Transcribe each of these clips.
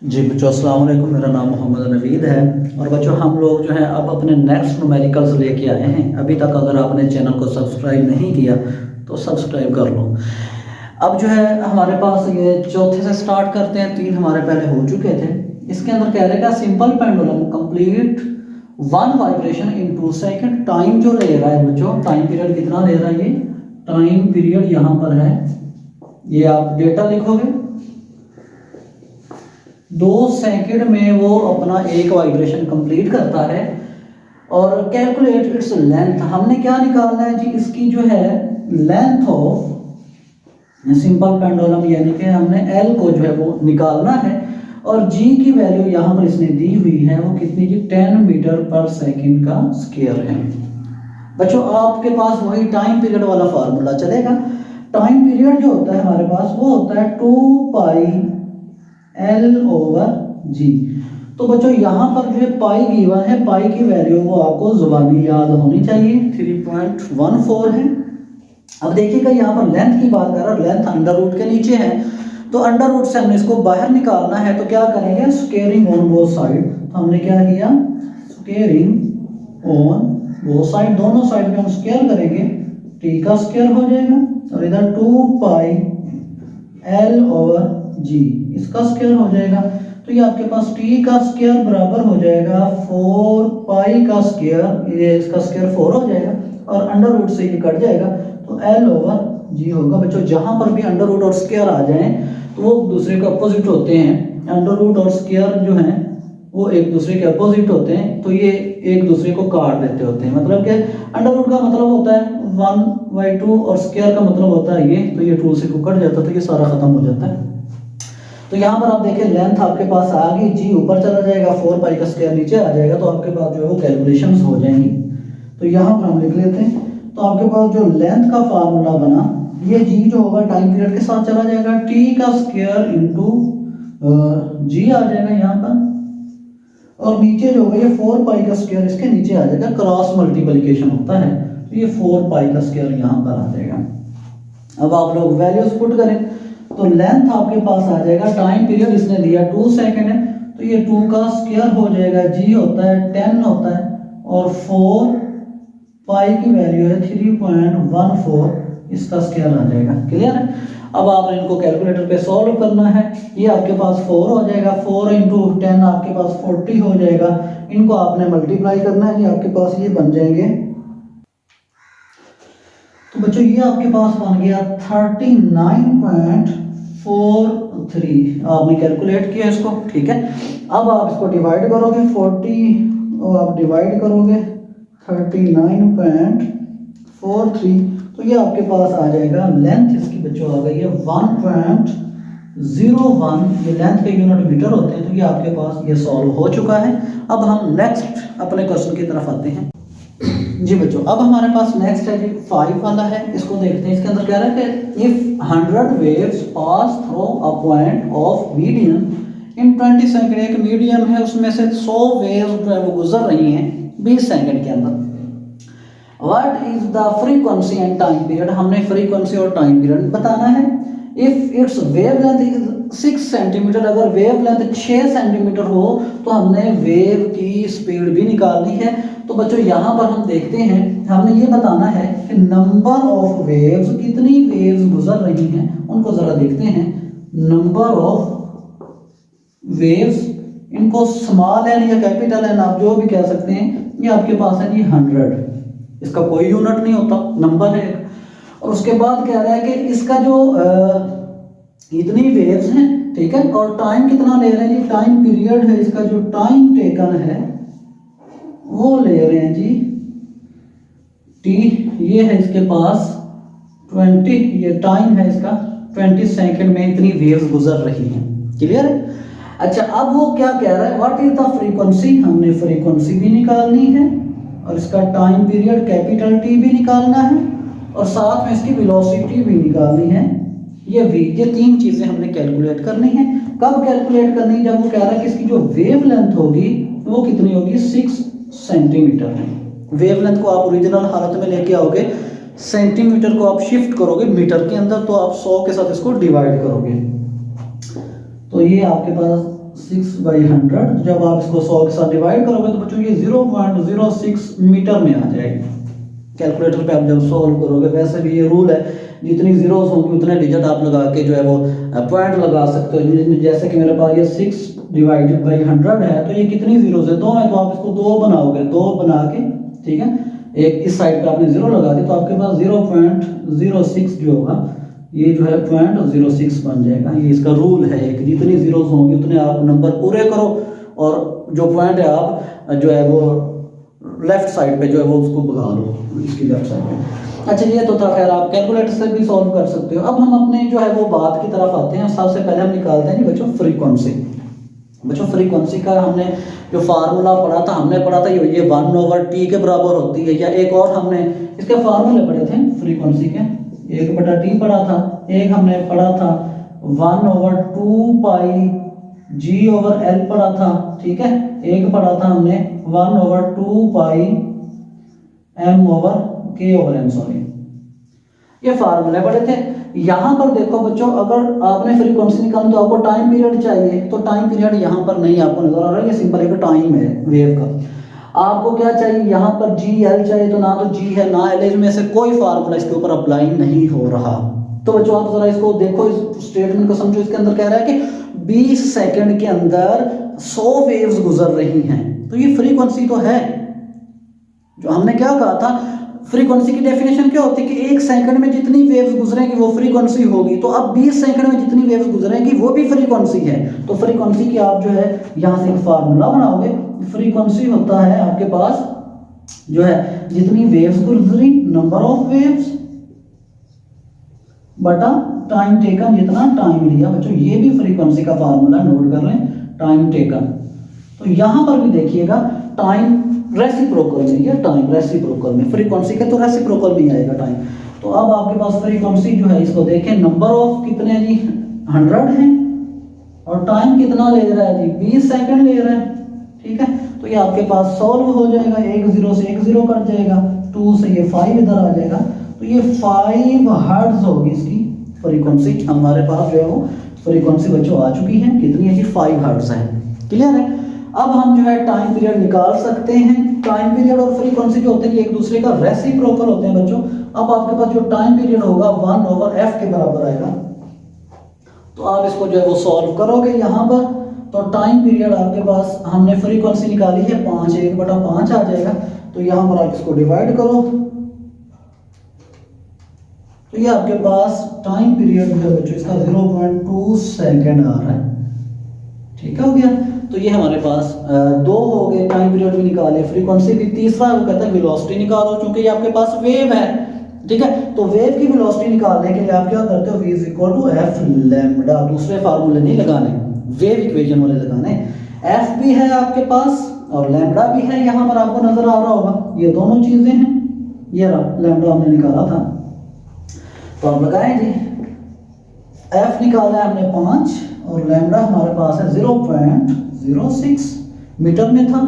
जी बच्चों अस्सलाम वालेकुम। मेरा नाम मोहम्मद नवीद है और बच्चों हम लोग जो है अब अपने नेक्स्ट न्यूमेरिकल्स लेके आए हैं। अभी तक अगर आपने चैनल को सब्सक्राइब नहीं किया तो सब्सक्राइब कर लो। अब जो है हमारे पास ये चौथे से स्टार्ट करते हैं। 3 हमारे पहले हो चुके थे। इसके अंदर कह रहेगा simple pendulum complete 1 vibration in 2 second. Time जो ले रहा है बच्चों, टाइम पीरियड कितना ले रहा है, ये टाइम पीरियड यहाँ पर है, ये आप डेटा लिखोगे। 2 सेकंड में वो अपना एक वाइब्रेशन कंप्लीट करता है। और कैलकुलेट इट्स लेंथ, हमने क्या निकालना है जी, इसकी जो है लेंथ ऑफ सिंपल पेंडुलम, यानी कि हमने एल को जो है वो निकालना है। और जी की वैल्यू यहाँ पर इसने दी हुई है, वो कितनी जी 10 मीटर पर सेकंड का स्क्वायर है। बच्चों आपके पास वही टाइम पीरियड वाला फार्मूला चलेगा। टाइम पीरियड जो होता है हमारे पास वो होता है 2 पाई एल ओवर जी। तो बच्चों यहाँ पर जो है पाई गिवन है, पाई की वैल्यू वो आपको जुबानी याद होनी चाहिए, 3.14 है। अब देखिएगा यहाँ पर लेंथ की बात कर रहा है, लेंथ अंडर रूट के नीचे है, तो अंडर रूट से हमने इसको बाहर निकालना है। तो क्या करेंगे, स्क्वेयरिंग ऑन बोथ साइड। तो हमने क्या किया, स्क्वेयरिंग ऑन बोथ साइड, दोनों साइड में हम स्क्वायर करेंगे, टी का स्क्वायर हो जाएगा और इधर 2 पाई एल ओवर जी इसका स्क्वायर हो जाएगा। तो ये आपके पास टी का स्क्वायर बराबर हो जाएगा 4 पाई का स्क्वायर, ये इसका स्क्वायर 4 हो जाएगा और अंडर रूट से ये कट जाएगा तो एल ओवर जी होगा। बच्चों जहां पर भी अंडर रूट और स्क्वायर आ जाएं तो वो दूसरे के अपोजिट होते हैं। अंडर रूट और स्क्वायर जो हैं वो एक दूसरे के अपोजिट होते हैं, तो ये एक दूसरे को काट देते होते हैं। मतलब क्या, अंडर रूट का मतलब होता है 1/2 और स्क्वायर का मतलब होता है ये, तो ये 2 से कट जाता है तो ये सारा खत्म हो जाता है। तो यहाँ पर आप देखें लेंथ आपके पास आ गई, जी ऊपर चला जाएगा, 4 पाई का स्क्वायर नीचे आ जाएगा, तो आपके पास जो है वो कैलकुलेशंस हो जाएंगी। तो यहाँ पर हम लिख लेते हैं। तो आपके पास जो लेंथ का फार्मूला बना, ये जी जो होगा टाइम पीरियड के साथ चला जाएगा, टी का स्क्वायर इंटू जी आ जाएगा यहाँ पर, और नीचे जो होगा ये 4 पाई का स्क्वायर इसके नीचे आ जाएगा, क्रॉस मल्टीप्लिकेशन होता है, तो ये 4 पाई का स्क्वायर यहाँ पर आ जाएगा। अब आप लोग वैल्यूज पुट करें तो लेंथ आपके पास आ जाएगा, टाइम पीरियड इसने दिया 2 सेकंड है, तो ये 2 का स्क्वायर हो जाएगा, जी होता है 10 होता है और 4 पाई की वैल्यू है 3.14, इसका स्क्वायर आ जाएगा। क्लियर है। अब आपने इनको कैलकुलेटर पे सॉल्व करना है। ये आपके पास 4 हो जाएगा, 4 इंटू 10 आपके पास 40 हो जाएगा। इनको आपने मल्टीप्लाई करना है, ये आपके पास ये बन जाएंगे। तो बच्चों ये आपके पास बन गया 39.43, आपने कैलकुलेट किया इसको, ठीक है। अब आप इसको डिवाइड करोगे 40 और आप डिवाइड करोगे 39.43, तो ये आपके पास आ जाएगा लेंथ इसकी बच्चों आ गई है 1.01। ये लेंथ के यूनिट मीटर होते हैं। तो ये आपके पास ये सॉल्व हो चुका है। अब हम नेक्स्ट अपने क्वेश्चन की तरफ आते हैं। जी बच्चों अब हमारे पास नेक्स्ट है जी 5 वाला है, इसको देखते हैं। इसके अंदर कह रहा है कि if 100 waves pass through a point of medium in 20 second, एक मीडियम है उसमें से 100 वेव्स जो है वो गुजर रही हैं 20 सेकंड के अंदर, what is the frequency and time period, हमने फ्रीक्वेंसी और टाइम पीरियड बताना है। If it's wavelength is 6 centimetre, अगर वेवलेंथ 6 सेंटीमीटर हो तो हमने वेव की स्पीड भी निकालनी है। तो बच्चों यहाँ पर हम देखते हैं, हमने ये बताना है कि नंबर ऑफ वेव्स, कितनी वेव्स गुजर रही हैं उनको जरा देखते हैं। नंबर ऑफ वेव्स, इनको स्मॉल एन या कैपिटल एन आप जो भी कह सकते हैं, ये आपके पास है जी 100, इसका कोई यूनिट नहीं होता, नंबर है। और उसके बाद कह रहा है कि इसका जो इतनी वेव्स हैं, ठीक है, और टाइम कितना ले रहे हैं जी, टाइम पीरियड है इसका, जो टाइम टेकन है वो ले रहे हैं जी टी, ये है इसके पास 20, ये टाइम है इसका 20 सेकंड में इतनी वेव्स गुजर रही हैं। क्लियर है। अच्छा अब वो क्या कह रहा है, व्हाट इज द फ्रीक्वेंसी, हमने फ्रीक्वेंसी भी निकालनी है और इसका टाइम पीरियड कैपिटल टी भी निकालना है और साथ में इसकी वेलोसिटी भी निकालनी है, ये v, ये 3 चीजें हमने कैलकुलेट करनी है। कब कैलकुलेट करनी है, जब वो कह रहा है कि इसकी जो वेव लेंथ होगी वो कितनी होगी, 6 सेंटीमीटर है। वेवलेंथ को आप ओरिजिनल हालत में लेके आओगे, सेंटीमीटर को आप शिफ्ट करोगे मीटर के अंदर, तो आप 100 के साथ इसको डिवाइड करोगे, तो ये आपके पास 6/100, जब आप इसको 100 के साथ डिवाइड करोगे तो बच्चों ये 0.06 मीटर में आ जाएगी। कैलकुलेटर पे आप जब सॉल्व करोगे, वैसे भी ये रूल है जितनी जीरोस होंगी उतने डिजिट आप लगा के जो है वो पॉइंट लगा सकते हो। जैसे कि मेरे पास ये 6/100 है, तो ये कितनी जीरोस है, 2 है, तो आप इसको 2 बनाओगे, 2 बना के, ठीक है, एक इस साइड पे आपने 0 लगा दी तो आपके पास 0.06 जो होगा ये जो है 0.06 बन जाएगा। ये इसका रूल है एक, जितनी जीरोस होंगी उतने आप नंबर पूरे करो और जो पॉइंट है आप जो है वो लेफ्ट साइड पे जो है वो उसको भगा लो इसकी लेफ्ट साइड पे। अच्छा ये तो था, खैर आप कैलकुलेटर से भी सॉल्व कर सकते हो। अब हम अपने जो है वो बात की तरफ आते हैं। सबसे पहले हम निकालते हैं जी बच्चों फ्रीक्वेंसी। बच्चों फ्रीक्वेंसी का हमने जो फार्मूला पढ़ा था, हमने पढ़ा था ये 1/t के बराबर होती है, या एक और हमने इसके फार्मूले पढ़े थे फ्रीक्वेंसी के, 1/t पढ़ा था, एक हमने पढ़ा था 1/2πg/L पढ़ा था, ठीक है, एक पढ़ा था हमने 1/2πm/k/n, सॉरी, ये फार्मूले पढ़े थे। यहाँ पर देखो बच्चों, अगर आपने फ्रीक्वेंसी निकालनी तो आपको टाइम पीरियड चाहिए, तो टाइम पीरियड यहाँ पर नहीं आपको नजर आ रहा है, ये सिंपल एक टाइम है वेव का। आपको क्या चाहिए, यहाँ पर जी एल चाहिए, तो ना तो जी है ना एल, इसमें से कोई फार्मूला इसके ऊपर अप्लाई नहीं हो रहा। तो बच्चों आप जरा इसको देखो, इस स्टेटमेंट को समझो। इसके अंदर कह रहा है कि 20 सेकंड के अंदर 100 वेव्स गुजर रही हैं, तो ये फ्रीक्वेंसी तो है। जो हमने क्या कहा था, फ्रीक्वेंसी की डेफिनेशन क्या होती है कि 1 सेकंड में जितनी वेव्स गुजरेंगी वो फ्रीक्वेंसी होगी। तो अब 20 सेकंड में जितनी वेव्स गुजरेंगी वो भी फ्रीक्वेंसी है। तो फ्रीक्वेंसी की आप जो है यहाँ से एक फार्मूला बनाओगे। फ्रीक्वेंसी होता है आपके पास जो है जितनी वेव्स गुजरी, नंबर ऑफ वेव्स बटा टाइम टेकन, जितना टाइम लिया। बच्चों ये भी फ्रीक्वेंसी का फार्मूला नोट कर रहे हैं, टाइम टेकन। तो यहां पर भी देखिएगा टाइम रेसिप्रोकल में, ये टाइम रेसिप्रोकल में, फ्रीक्वेंसी के तो रेसिप्रोकल में आएगा टाइम। तो अब आपके पास फ्रीक्वेंसी जो है, इसको देखें, नंबर ऑफ कितने जी 100 है और टाइम कितना ले रहा है जी 20 सेकंड ले रहा है, ठीक है। तो ये आपके पास सॉल्व हो जाएगा, 1 0 से 1 0 कट जाएगा, 2 से ये 5 इधर आ जाएगा, तो ये 5 हर्ट्ज होगी इसकी फ्रीक्वेंसी। हमारे पास जो है वो फ्रीक्वेंसी बच्चों आ चुकी है, कितनी है जी 5 हर्ट्ज है। क्लियर है। अब हम जो है टाइम पीरियड निकाल सकते हैं। टाइम पीरियड और फ्रीक्वेंसी जो होते हैं एक दूसरे का रेसिप्रोकल होते हैं बच्चों। अब आपके पास जो टाइम पीरियड होगा 1/f के बराबर आएगा। तो आप इसको जो है वो सॉल्व करोगे यहाँ पर, तो टाइम पीरियड आपके पास, हमने फ्रीक्वेंसी निकाली है 5, 1/5 आ जाएगा। तो यहाँ पर आप इसको डिवाइड करो, तो ये आपके पास टाइम पीरियड जो है बच्चों इसका 0.2 सेकेंड आ रहा है, ठीक है, हो गया। तो ये हमारे पास 2 हो गए, टाइम पीरियड भी निकाले, फ्रीक्वेंसी भी। तीसरा वो कहता है वेलोसिटी निकालो, क्योंकि ये आपके पास वेव है, ठीक है। तो वेव की वेलोसिटी निकालने के लिए आप क्या करते हो, v = f लैम्डा, दूसरे फार्मूले नहीं लगाने, वेव इक्वेशन वाले लगाने। f भी है आपके पास और लैम्डा भी है, यहाँ पर आपको नजर आ रहा होगा, ये दोनों चीजें हैं। ये रहा लैम्डा हमने निकाला था, तो आप लगाएं जी। f निकाला है हमने 5 और लैम्डा हमारे पास है 0.06 मीटर में था।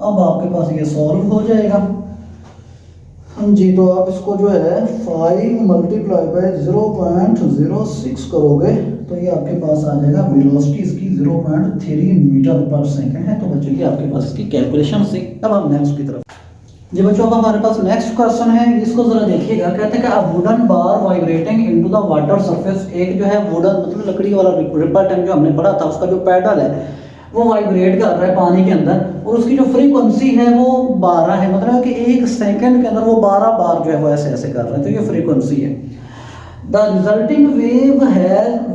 अब आपके पास ये सॉल्व हो जाएगा। हाँ जी, तो आप इसको जो है 5 × 0.06 करोगे तो ये आपके पास आ जाएगा। वेलोसिटी इसकी 0.3 मीटर पर सेकंड है। तो बच्चों ये आपके पास इसकी कैलकुलेशन से। अब हम नेक्स्ट की तरफ जी बच्चों, अब हमारे पास नेक्स्ट क्वेश्चन है, इसको जरा देखिएगा। कहते हैं कि a wooden bar vibrating into the water surface. एक जो है वुडन मतलब लकड़ी वाला रिपर टैंक जो हमने पढ़ा था, उसका जो पैडल है वो वाइब्रेट कर रहा है पानी के अंदर, और उसकी जो फ्रीक्वेंसी है वो 12 है, मतलब कि 1 सेकंड के अंदर वो 12 बार जो है वो ऐसे ऐसे कर रहा है। तो ये फ्रीक्वेंसी है। द रिजल्टिंग वेव है,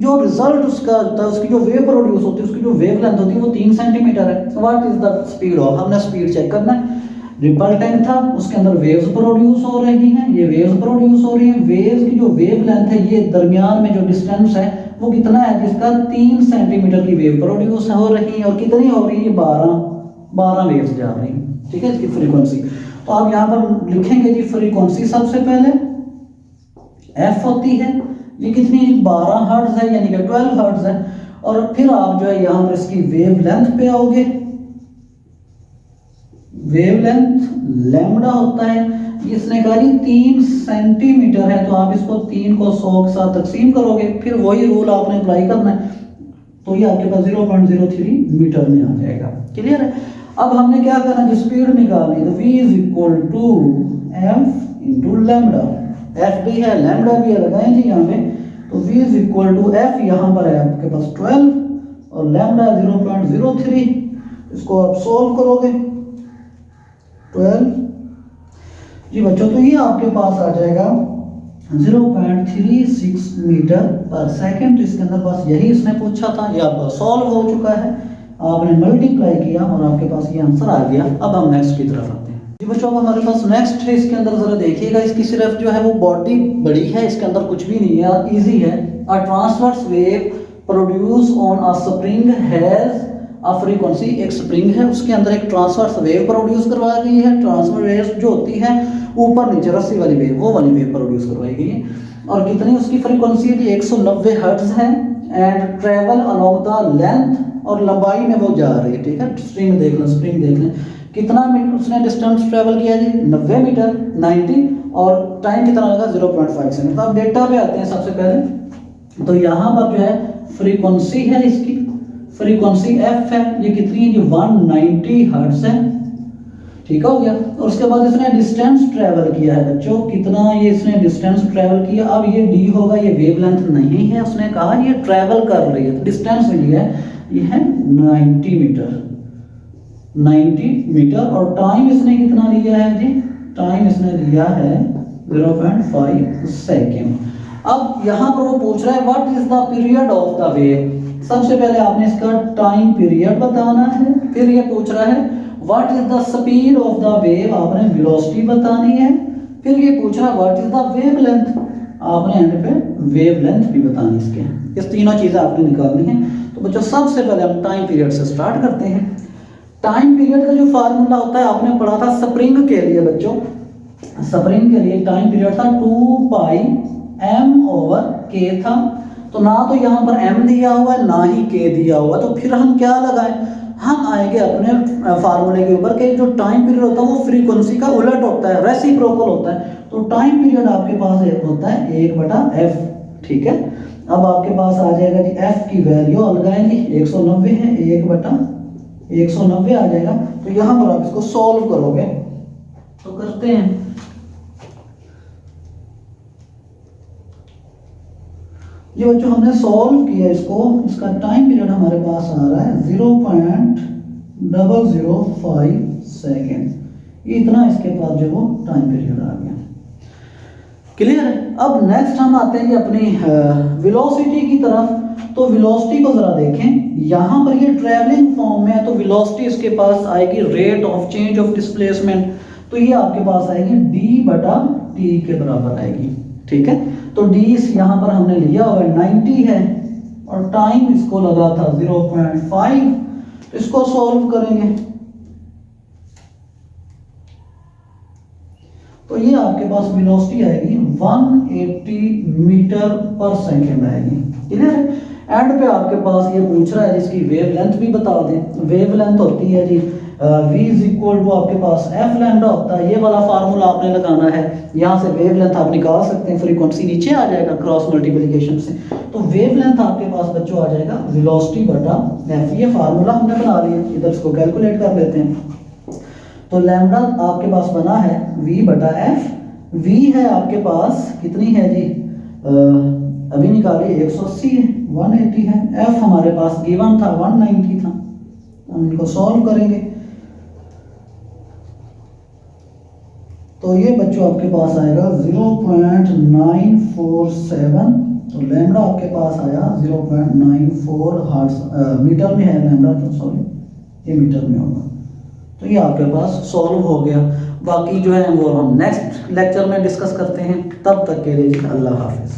जो रिजल्ट उसका होता है, उसकी जो वेव प्रोड्यूस होती है, उसकी जो वेव लेंथ होती है वो 3 सेंटीमीटर है। What is the speed of, हमने स्पीड चेक करना है। रिपल टैंक था, उसके अंदर वेव्स प्रोड्यूस हो रही हैं, ये वेव्स प्रोड्यूस हो रही हैं। वेव्स की जो वेव लेंथ है, ये दरमियान में जो डिस्टेंस है वो कितना है, जिसका 3 सेंटीमीटर की वेव प्रोड्यूस हो रही है, और कितनी हो रही है, 12 वेव्स जा रही हैं, ठीक है, इसकी फ्रीक्वेंसी। तो आप यहाँ पर लिखेंगे जी फ्रीक्वेंसी सबसे पहले f होती है, ये कितनी है, 12 हर्ट्ज है, यानी कि 12 हर्ट्ज है। और फिर आप जो है यहाँ पर इसकी वेव लेंथ पे आओगे। वेवलेंथ लैम्डा होता है, इसने कहा जी 3 सेंटीमीटर है, तो आप इसको 3 को 100 के साथ तकसीम करोगे। फिर वही रूल आपने अप्लाई करना है, तो ये आपके पास 0.03 मीटर में आ जाएगा। क्लियर है। अब हमने क्या करना है, स्पीड निकालनी, तो v is equal to F into lambda. F भी है लैम्डा भी है, लगाएं जी यहाँ पे, तो v is equal to F यहाँ पर है आपके पास 12 और लैम्डा 0.03। इसको आप सोल्व करोगे 12 जी बच्चों, तो ये आपके पास आ जाएगा 0.36 मीटर पर सेकेंड। तो इसके अंदर बस यही इसने पूछा था, ये आपका सॉल्व हो चुका है, आपने मल्टीप्लाई किया और आपके पास ये आंसर आ गया। अब हम नेक्स्ट की तरफ आते हैं जी बच्चों। अब हमारे पास नेक्स्ट है, इसके अंदर जरा देखिएगा, इसकी सिर्फ जो है वो बॉडी बड़ी है, इसके अंदर कुछ भी नहीं है, इजी है। A transverse wave produce on a spring has a frequency, एक स्प्रिंग है उसके अंदर एक ट्रांसवर्स वेव प्रोड्यूस करवाई गई है। ट्रांसवर्स वेव जो होती है ऊपर नीचे रस्सी वाली वेव, वो वाली वेव प्रोड्यूस करवाई गई है, और कितनी उसकी फ्रीक्वेंसी है, 190 हर्ट्ज है, and travel along the length, और लंबाई में वो जा रही है। ठीक है, स्प्रिंग देख लें, स्प्रिंग देख लें, कितना मीटर उसने डिस्टेंस ट्रेवल किया जी, 90 मीटर 90, और टाइम कितना लगा 0.5 सेकंड। तो अब डेटा पे आते हैं सबसे पहले, तो यहाँ पर जो है फ्रीक्वेंसी है, इसकी फ्रीक्वेंसी एफ है, ये कितनी है जी 190 हर्ट्ज है। ठीक हो गया। और उसके बाद इसने डिस्टेंस ट्रेवल किया है बच्चों, कितना ये इसने डिस्टेंस ट्रेवल किया। अब ये डी होगा, ये वेवलेंथ नहीं है, उसने कहा ये ट्रेवल कर रही है, तो डिस्टेंस लिया है, ये है 90 मीटर, 90 मीटर, और टाइम इसने कितना लिया है जी, टाइम इसने लिया है 0.5 सेकेंड। अब यहाँ पर वो पूछ रहा है what is the period of the wave. सबसे पहले आपने इसका टाइम पीरियड बताना है, फिर ये पूछ रहा है what is the speed of the wave, आपने वेलोसिटी बतानी है, फिर ये पूछ रहा है व्हाट इज द वेवलेंथ, आपने एंड पे वेवलेंथ भी बतानी इसके। इस तीनों चीजें आपने निकालनी है। तो बच्चों सबसे पहले हम टाइम पीरियड से स्टार्ट करते हैं। टाइम पीरियड का जो फार्मूला होता है आपने पढ़ा था स्प्रिंग के लिए बच्चों, स्प्रिंग के लिए टाइम पीरियड था 2 पाई m ओवर k था। तो ना तो यहाँ पर m दिया हुआ है ना ही k दिया हुआ, तो फिर हम क्या लगाएं, हम आएंगे अपने फार्मूले के ऊपर कि जो टाइम पीरियड होता है वो फ्रीक्वेंसी का उलट होता है, रेसिप्रोकल होता है। तो टाइम पीरियड आपके पास होता है 1/f। ठीक है, अब आपके पास आ जाएगा जी f की वैल्यू लगाएंगे, 190 है, 1/190 आ जाएगा। तो यहाँ पर आप इसको सॉल्व करोगे, तो करते हैं। ये बच्चों हमने सॉल्व किया इसको, इसका टाइम पीरियड हमारे पास आ रहा है 0.005 सेकेंड। ये इतना इसके पास जो वो टाइम पीरियड आ गया। क्लियर है। अब नेक्स्ट हम आते हैं अपनी वेलोसिटी की तरफ। तो वेलोसिटी को जरा देखें, यहाँ पर ये ट्रैवलिंग फॉर्म में है, तो वेलोसिटी इसके पास आएगी rate of change of displacement, तो ये आपके पास आएगी d/t के बराबर आएगी। ठीक है, तो d यहाँ पर हमने लिया हुआ 90 है और टाइम इसको लगा था 0.5। इसको सॉल्व करेंगे तो ये आपके पास वेलोसिटी आएगी 180 मीटर पर सेकेंड आएगी। क्लियर है। एंड पे आपके पास ये पूछ रहा है जिसकी वेवलेंथ भी बता दें। वेवलेंथ होती है जी v इज इक्वल टू आपके पास f लैम्डा होता है, ये वाला फार्मूला आपने लगाना है। यहाँ से वेवलेंथ आप निकाल सकते हैं, फ्रीक्वेंसी नीचे आ जाएगा क्रॉस मल्टीप्लिकेशन से। तो वेवलेंथ आपके पास बच्चों आ जाएगा वेलोसिटी बटा f। ये फार्मूला हमने बना लिया, इधर इसको कैलकुलेट कर लेते हैं। तो लैम्डा आपके पास बना है v बटा f। v है आपके पास कितनी है जी, अभी निकालिए 180 है, 180 है। f हमारे पास गिवन था 190 था। हम इनको सॉल्व करेंगे तो ये बच्चों आपके पास आएगा 0.947। तो लैम्डा आपके पास आया 0.94 मीटर में है लैम्डा, तो सॉरी ये मीटर में होगा। तो ये आपके पास सॉल्व हो गया। बाकी जो है वो हम नेक्स्ट लेक्चर में डिस्कस करते हैं। तब तक के लिए अल्लाह हाफिज़।